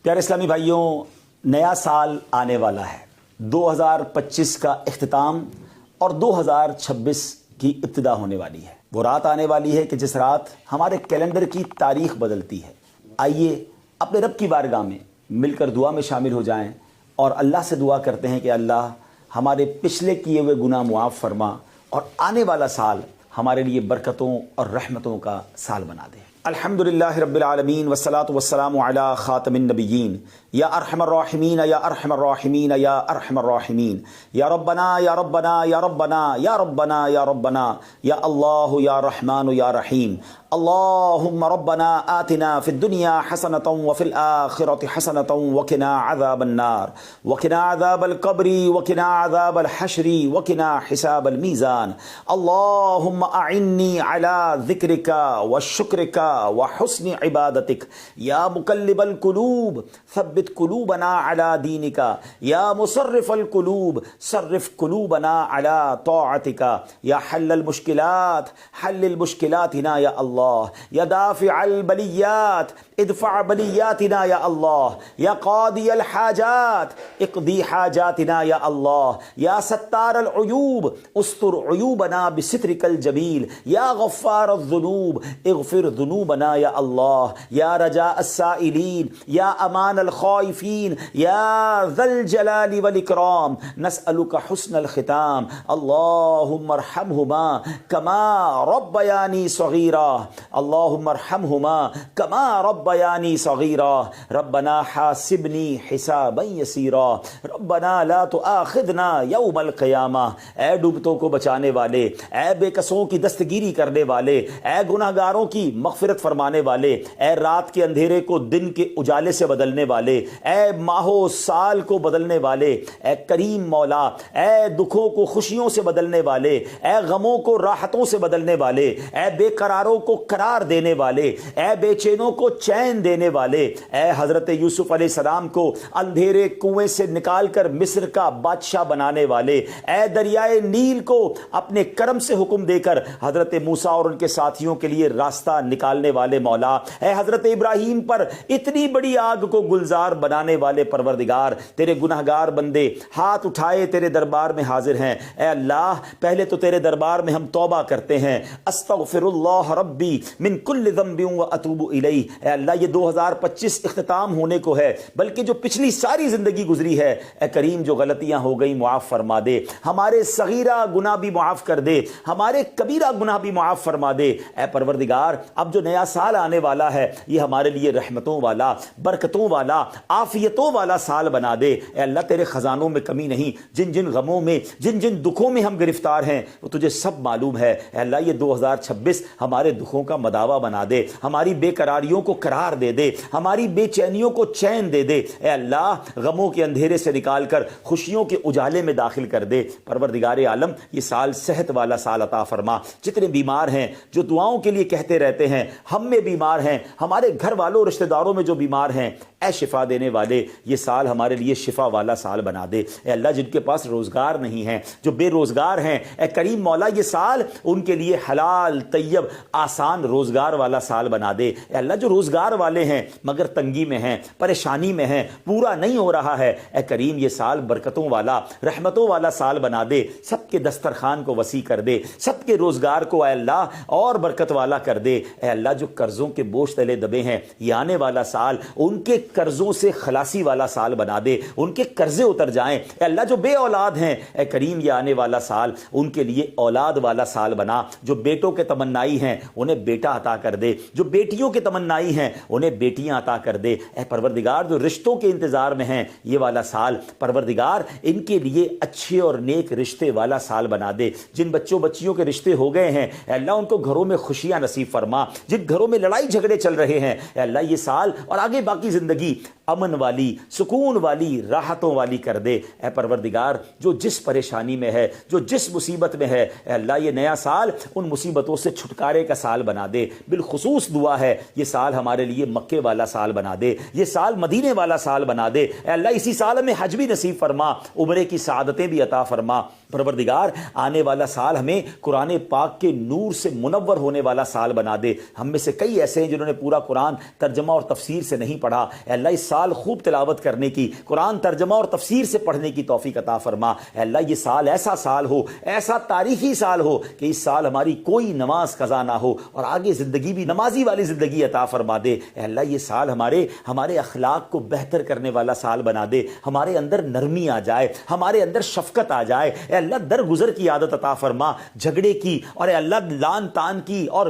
پیارے اسلامی بھائیوں، نیا سال آنے والا ہے۔ 2025 کا اختتام اور 2026 کی ابتدا ہونے والی ہے۔ وہ رات آنے والی ہے کہ جس رات ہمارے کیلنڈر کی تاریخ بدلتی ہے۔ آئیے اپنے رب کی بارگاہ میں مل کر دعا میں شامل ہو جائیں اور اللہ سے دعا کرتے ہیں کہ اللہ ہمارے پچھلے کیے ہوئے گناہ معاف فرما اور آنے والا سال ہمارے لیے برکتوں اور رحمتوں کا سال بنا دے۔ الحمدللہ رب العالمین والصلاة والسلام علی خاتم النبیین یا ارحم الراحمین یا ارحم الراحمین یا ارحم الراحمین یا ربنا یا ربنا یا ربنا یا ربنا یا ربنا یا اللہ یا رحمان یا رحیم اللہم ربنا آتنا فی الدنیا حسنة وفی الآخرة حسنة وقنا عذاب النار وقنا عذاب القبر وقنا عذاب الحشر وقنا حساب المیزان اللہم اعنی علی ذکرک وشکرک وحسن عبادتک یا مقلب القلوب ثبت قلوبنا علی دینک یا مصرف القلوب صرف قلوبنا علی طاعتک یا حل المشکلات حل المشکلاتنا یا اللہ یا دافع البلیات ادفع بلیاتنا یا اللہ یا قاضی الحاجات اقضی حاجاتنا یا اللہ یا ستار العیوب استر عیوبنا بسترک الجمیل یا غفار الذنوب اغفر ذنوبنا یا اللہ یا رجاء السائلین یا امان الخائفین یا ذا الجلال والاکرام نسألک حسن الختام اللہم ارحمہما کما ربیانی صغیرا اللہم ارحمہما کما ربیانی صغیرا ربنا حاسبنی حسابا یسیرا ربنا لا تؤاخذنا یوم القیامہ۔ اے ڈوبتوں کو بچانے والے، اے بے کسوں کی دستگیری کرنے والے، اے گناہگاروں کی مغفرت فرمانے والے، اے رات کے اندھیرے کو دن کے اجالے سے بدلنے والے، اے ماہ و سال کو بدلنے والے، اے کریم مولا، اے دکھوں کو خوشیوں سے بدلنے والے، اے غموں کو راحتوں سے بدلنے والے، اے بے قراروں کو قرار دینے والے، اے بے چینوں کو چین دینے والے، اے حضرت یوسف علیہ السلام کو اندھیرے کنویں سے نکال کر مصر کا بادشاہ بنانے والے، اے دریائے نیل کو اپنے کرم سے حکم دے کر حضرت موسیٰ اور ان کے ساتھیوں کے لیے راستہ نکالنے والے مولا، اے حضرت ابراہیم پر اتنی بڑی آگ کو گلزار بنانے والے پروردگار، تیرے گناہگار بندے ہاتھ اٹھائے تیرے دربار میں حاضر ہیں۔ اے اللہ پہلے تو تیرے دربار میں ہم توبہ کرتے ہیں، استغفر اللہ ربی من کل ذنب واتوب الیہ۔ اے اللہ یہ 2025 اختتام ہونے کو ہے، بلکہ جو پچھلی ساری زندگی گزری ہے اے کریم جو غلطیاں ہو گئی معاف فرما دے، ہمارے صغیرہ گناہ بھی معاف کر دے، ہمارے کبیرہ گناہ بھی معاف فرما دے۔ اے پروردگار اب جو نیا سال آنے والا ہے یہ ہمارے لیے رحمتوں والا، برکتوں والا، عافیتوں والا سال بنا دے۔ اے اللہ تیرے خزانوں میں کمی نہیں، جن جن غموں میں جن جن دکھوں میں ہم گرفتار ہیں وہ تجھے سب معلوم ہے۔ اے اللہ یہ 2026 ہمارے دکھوں کا مداوا بنا دے، ہماری بے قراریوں کو قرار دے دے، ہماری بے چینیوں کو چین دے دے۔ اے اللہ غموں کے اندھیرے سے نکال کر خوشیوں کے اجالے میں داخل کر دے۔ پروردگار عالم یہ سال صحت والا سال عطا فرما۔ جتنے بیمار ہیں جو دعاؤں کے لیے کہتے رہتے ہیں، ہم میں بیمار ہیں، ہمارے گھر والوں رشتہ داروں میں جو بیمار ہیں، اے شفا دینے والے یہ سال ہمارے لیے شفا والا سال بنا دے۔ اے اللہ جن کے پاس روزگار نہیں ہے، جو بے روزگار ہیں، اے کریم مولا یہ سال ان کے لیے حلال طیب آسان روزگار والا سال بنا دے۔ اے اللہ جو روزگار والے ہیں مگر تنگی میں ہیں، پریشانی میں ہیں، پورا نہیں ہو رہا ہے، اے کریم یہ سال برکتوں والا، رحمتوں والا سال بنا دے۔ سب کے دسترخوان کو وسیع کر دے، سب کے روزگار کو اے اللہ اور برکت والا کر دے۔ اے اللہ جو قرضوں کے بوجھ تلے دبے ہیں یہ آنے والا سال ان کے قرضوں سے خلاصی والا سال بنا دے، ان کے قرضے اتر جائیں۔ اے اللہ جو بے اولاد ہیں اے کریم یہ آنے والا سال ان کے لیے اولاد والا سال بنا۔ جو بیٹوں کے تمنائی ہیں انہیں بیٹا عطا کر دے، جو بیٹیوں کے تمنائی ہیں انہیں بیٹیاں عطا کر دے۔ اے پروردگار جو رشتوں کے انتظار میں ہیں یہ والا سال پروردگار ان کے لیے اچھے اور نیک رشتے والا سال بنا دے۔ جن بچوں بچیوں کے رشتے ہو گئے ہیں اے اللہ ان کو گھروں میں خوشیاں نصیب فرما، جن گھروں میں لڑائی جھگڑے چل رہے ہیں اے اللہ یہ سال اور آگے باقی زندگی امن والی، سکون والی، راحتوں والی کر دے۔ اے پروردگار جو جس پریشانی میں ہے، جو جس مصیبت میں ہے اے اللہ یہ نیا سال ان مصیبتوں سے چھٹکارے کا سال بنا دے۔ بالخصوص دعا ہے یہ سال ہمارے لیے مکے والا سال بنا دے، یہ سال مدینے والا سال بنا دے۔ اے اللہ اسی سال میں حج بھی نصیب فرما، عمرے کی سعادتیں بھی عطا فرما۔ پروردگار آنے والا سال ہمیں قرآن پاک کے نور سے منور ہونے والا سال بنا دے۔ ہم میں سے کئی ایسے ہیں جنہوں نے پورا قرآن ترجمہ اور تفسیر سے نہیں پڑھا، اے اللہ اس سال سال خوب تلاوت کرنے کی، قرآن ترجمہ اور تفسیر سے پڑھنے کی توفیق عطا فرما۔ اے اللہ یہ سال ایسا سال ہو، ایسا تاریخی سال ہو کہ اس سال ہماری کوئی نماز قضا نہ ہو اور آگے زندگی بھی نمازی والی زندگی عطا فرما دے۔ اے اللہ یہ سال ہمارے اخلاق کو بہتر کرنے والا سال بنا دے، ہمارے اندر نرمی آ جائے، ہمارے اندر شفقت آ جائے۔ اے اللہ درگزر کی عادت عطا فرما، جھگڑے کی اور اے اللہ لان تان کی اور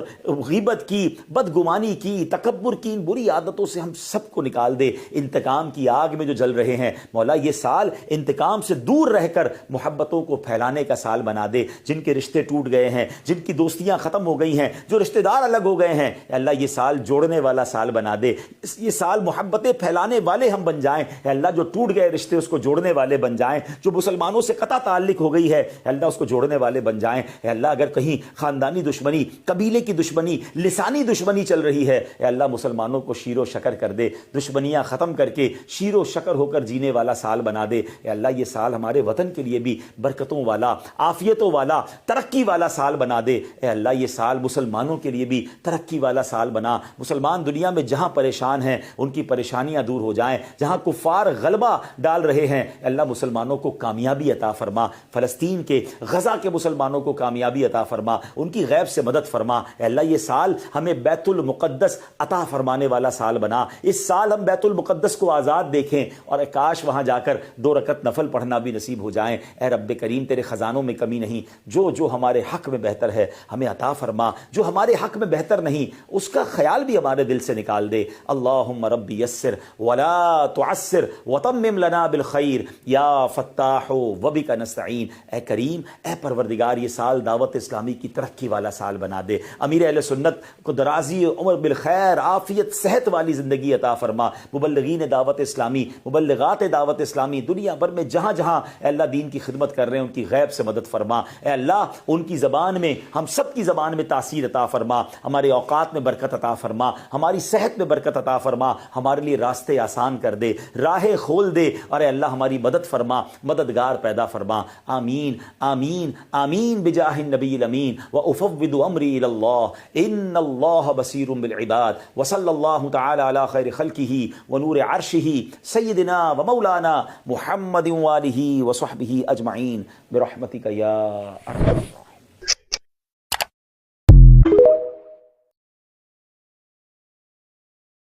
غیبت کی، بدگمانی کی، تکبر کی، ان بری عادتوں سے ہم سب کو نکال دے۔ انتقام کی آگ میں جو جل رہے ہیں مولا یہ سال انتقام سے دور رہ کر محبتوں کو پھیلانے کا سال بنا دے۔ جن کے رشتے ٹوٹ گئے ہیں، جن کی دوستیاں ختم ہو گئی ہیں، جو رشتہ دار الگ ہو گئے ہیں، اے اللہ یہ سال جوڑنے والا سال بنا دے۔ یہ سال محبتیں پھیلانے والے ہم بن جائیں۔ اے اللہ جو ٹوٹ گئے رشتے اس کو جوڑنے والے بن جائیں، جو مسلمانوں سے قطع تعلق ہو گئی ہے اے اللہ اس کو جوڑنے والے بن جائیں۔ اے اللہ اگر کہیں خاندانی دشمنی، قبیلے کی دشمنی، لسانی دشمنی چل رہی ہے اے اللہ مسلمانوں کو شیر و شکر کر دے، دشمنیاں ختم کر کے شیر و شکر ہو کر جینے والا سال بنا دے۔ اے اللہ یہ سال ہمارے وطن کے لیے بھی برکتوں والا، عافیتوں والا، ترقی والا سال بنا دے۔ اے اللہ یہ سال مسلمانوں کے لیے بھی ترقی والا سال بنا، مسلمان دنیا میں جہاں پریشان ہیں ان کی پریشانیاں دور ہو جائیں، جہاں کفار غلبہ ڈال رہے ہیں اے اللہ مسلمانوں کو کامیابی عطا فرما، فلسطین کے، غزہ کے مسلمانوں کو کامیابی عطا فرما، ان کی غیب سے مدد فرما۔ اے اللہ یہ سال ہمیں بیت المقدس عطا فرمانے والا سال بنا، اس سال ہم بیت المقدس کو آزاد دیکھیں اور کاش وہاں جا کر 2 رکعت نفل پڑھنا بھی نصیب ہو جائیں۔ اے رب کریم تیرے خزانوں میں کمی نہیں، جو ہمارے حق میں بہتر ہے ہمیں عطا فرما، جو ہمارے حق میں بہتر نہیں اس کا خیال بھی ہمارے دل سے نکال دے۔ اللہم رب یسر ولا تعسر وتمم لنا بالخیر یا فتاح وبک نستعین۔ اے کریم، اے پروردگار یہ سال دعوت اسلامی کی ترقی والا سال بنا دے، امیر اہل سنت کو درازی عمر بالخیر، عافیت، صحت والی زندگی عطا فرما، مبلغین دعوت اسلامی، مبلغات دعوت اسلامی دنیا بھر میں جہاں جہاں اے اللہ دین کی خدمت کر رہے ہیں ان کی غیب سے مدد فرما۔ اے اللہ ان کی زبان میں، ہم سب کی زبان میں تاثیر عطا فرما، ہمارے اوقات میں برکت عطا فرما، ہماری صحت میں برکت عطا فرما، ہمارے لیے راستے آسان کر دے، راہیں کھول دے، اور اے اللہ ہماری مدد فرما، مددگار پیدا فرما۔ آمین آمین آمین بجاہ النبی الامین وافوض امری الی اللہ ان اللہ بصیر بالعباد وصلی اللہ تعالی علی خیر خلقہ ونور عرشہ سیدنا ومولانا محمد وآلہ وصحبہ اجمعین برحمتک یا ارحم